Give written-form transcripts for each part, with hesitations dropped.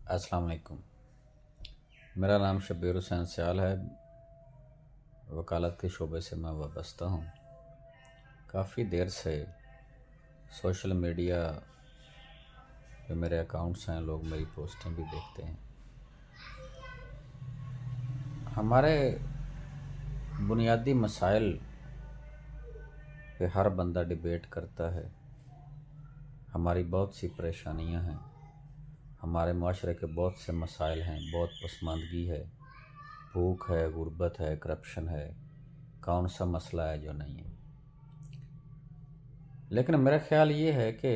السلام علیکم۔ میرا نام شبیر حسین سیال ہے، وکالت کے شعبے سے میں وابستہ ہوں۔ کافی دیر سے سوشل میڈیا پہ میرے اکاؤنٹس ہیں، لوگ میری پوسٹیں بھی دیکھتے ہیں۔ ہمارے بنیادی مسائل پہ ہر بندہ ڈیبیٹ کرتا ہے۔ ہماری بہت سی پریشانیاں ہیں، ہمارے معاشرے کے بہت سے مسائل ہیں، بہت پسماندگی ہے، بھوک ہے، غربت ہے، کرپشن ہے، کون سا مسئلہ ہے جو نہیں ہے۔ لیکن میرا خیال یہ ہے کہ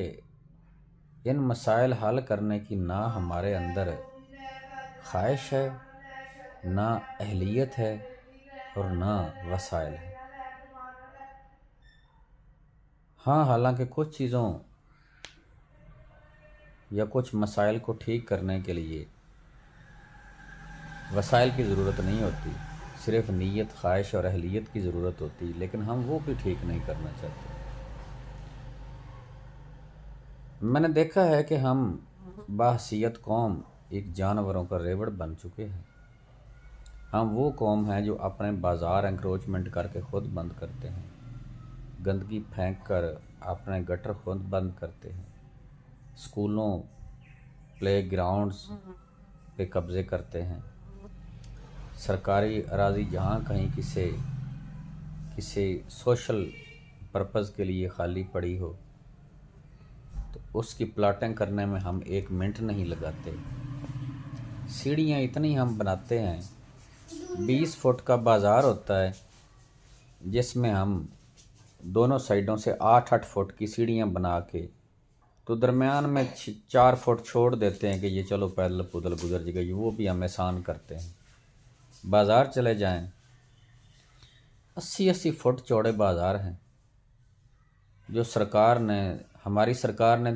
ان مسائل حل کرنے کی نہ ہمارے اندر خواہش ہے، نہ اہلیت ہے اور نہ وسائل ہے۔ ہاں، حالانکہ کچھ چیزوں یا کچھ مسائل کو ٹھیک کرنے کے لیے وسائل کی ضرورت نہیں ہوتی، صرف نیت، خواہش اور اہلیت کی ضرورت ہوتی، لیکن ہم وہ بھی ٹھیک نہیں کرنا چاہتے۔ میں نے دیکھا ہے کہ ہم بحیثیت قوم ایک جانوروں کا ریوڑ بن چکے ہیں۔ ہم وہ قوم ہیں جو اپنے بازار انکروچمنٹ کر کے خود بند کرتے ہیں، گندگی پھینک کر اپنے گٹر خود بند کرتے ہیں، اسکولوں، پلے گراؤنڈز پہ قبضے کرتے ہیں، سرکاری اراضی جہاں کہیں کسی سوشل پرپز کے لیے خالی پڑی ہو تو اس کی پلاٹنگ کرنے میں ہم 1 منٹ نہیں لگاتے۔ سیڑھیاں اتنی ہم بناتے ہیں، 20 فٹ کا بازار ہوتا ہے جس میں ہم دونوں سائڈوں سے 8-8 فٹ کی سیڑھیاں بنا کے تو درمیان میں 4 فٹ چھوڑ دیتے ہیں کہ یہ چلو پیدل پودل گزر جائے گا، وہ بھی ہم احسان کرتے ہیں۔ بازار چلے جائیں، 80 فٹ چوڑے بازار ہیں جو ہماری سرکار نے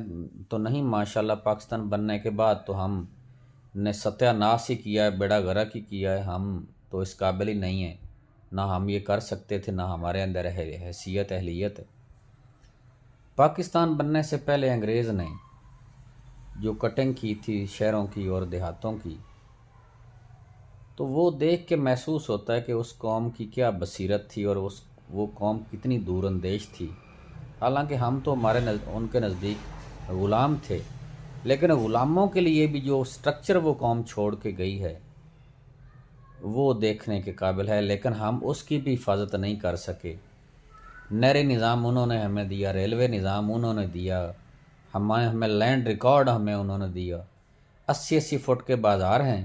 تو نہیں، ماشاءاللہ پاکستان بننے کے بعد تو ہم نے ستیہ ناش ہی کیا ہے، بیڑا غرق ہی کیا ہے۔ ہم تو اس قابل ہی نہیں ہیں، نہ ہم یہ کر سکتے تھے، نہ ہمارے اندر حیثیت اہلیت ہے۔ پاکستان بننے سے پہلے انگریز نے جو کٹنگ کی تھی شہروں کی اور دیہاتوں کی، تو وہ دیکھ کے محسوس ہوتا ہے کہ اس قوم کی کیا بصیرت تھی اور وہ قوم کتنی دور اندیش تھی۔ حالانکہ ہم تو ان کے نزدیک غلام تھے، لیکن غلاموں کے لیے بھی جو سٹرکچر وہ قوم چھوڑ کے گئی ہے وہ دیکھنے کے قابل ہے، لیکن ہم اس کی بھی حفاظت نہیں کر سکے۔ نہری نظام انہوں نے ہمیں دیا، ریلوے نظام انہوں نے دیا، ہمیں لینڈ ریکارڈ ہمیں انہوں نے دیا۔ 80 فٹ کے بازار ہیں،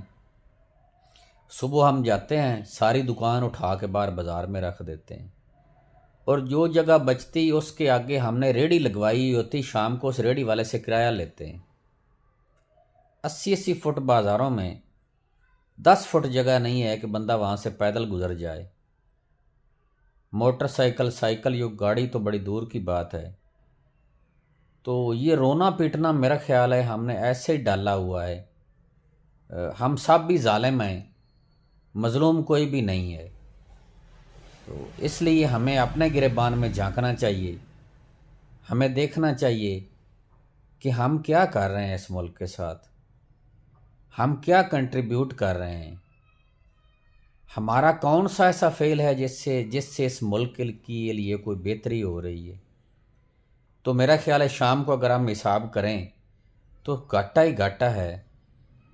صبح ہم جاتے ہیں، ساری دکان اٹھا کے باہر بازار میں رکھ دیتے ہیں، اور جو جگہ بچتی اس کے آگے ہم نے ریڑھی لگوائی ہوتی، شام کو اس ریڑھی والے سے کرایہ لیتے ہیں۔ 80 فٹ بازاروں میں 10 فٹ جگہ نہیں ہے کہ بندہ وہاں سے پیدل گزر جائے۔ موٹر سائیکل یہ گاڑی تو بڑی دور کی بات ہے۔ تو یہ رونا پیٹنا میرا خیال ہے ہم نے ایسے ہی ڈالا ہوا ہے۔ ہم سب بھی ظالم ہیں، مظلوم کوئی بھی نہیں ہے۔ تو اس لیے ہمیں اپنے گریبان میں جھانکنا چاہیے، ہمیں دیکھنا چاہیے کہ ہم کیا کر رہے ہیں اس ملک کے ساتھ، ہم کیا کنٹریبیوٹ کر رہے ہیں، ہمارا کون سا ایسا فعل ہے جس سے اس ملک کے لیے کوئی بہتری ہو رہی ہے۔ تو میرا خیال ہے شام کو اگر ہم حساب کریں تو گھاٹا ہی گھاٹا ہے،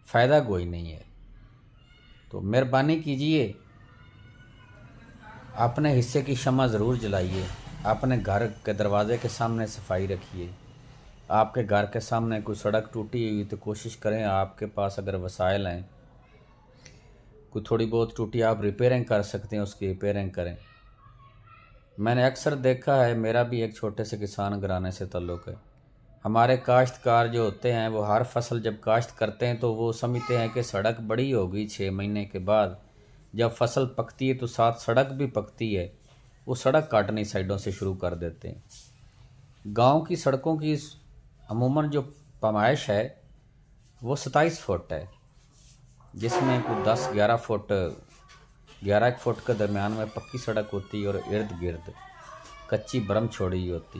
فائدہ کوئی نہیں ہے۔ تو مہربانی کیجئے، اپنے حصے کی شمع ضرور جلائیے، اپنے گھر کے دروازے کے سامنے صفائی رکھیے۔ آپ کے گھر کے سامنے کوئی سڑک ٹوٹی ہوئی تو کوشش کریں، آپ کے پاس اگر وسائل ہیں، کوئی تھوڑی بہت ٹوٹی آپ ریپیرنگ کر سکتے ہیں، اس کی ریپیرنگ کریں۔ میں نے اکثر دیکھا ہے، میرا بھی ایک چھوٹے سے کسان گھرانے سے تعلق ہے، ہمارے کاشتکار جو ہوتے ہیں وہ ہر فصل جب کاشت کرتے ہیں تو وہ سمجھتے ہیں کہ سڑک بڑی ہوگی، 6 مہینے کے بعد جب فصل پکتی ہے تو ساتھ سڑک بھی پکتی ہے، وہ سڑک کاٹنی سائڈوں سے شروع کر دیتے ہیں۔ گاؤں کی سڑکوں کی عموماً جو پیمائش ہے وہ 27 فٹ ہے، جس میں کوئی 10-11 فٹ 11 فٹ کے درمیان میں پکی سڑک ہوتی اور ارد گرد کچی برم چھوڑی ہوتی۔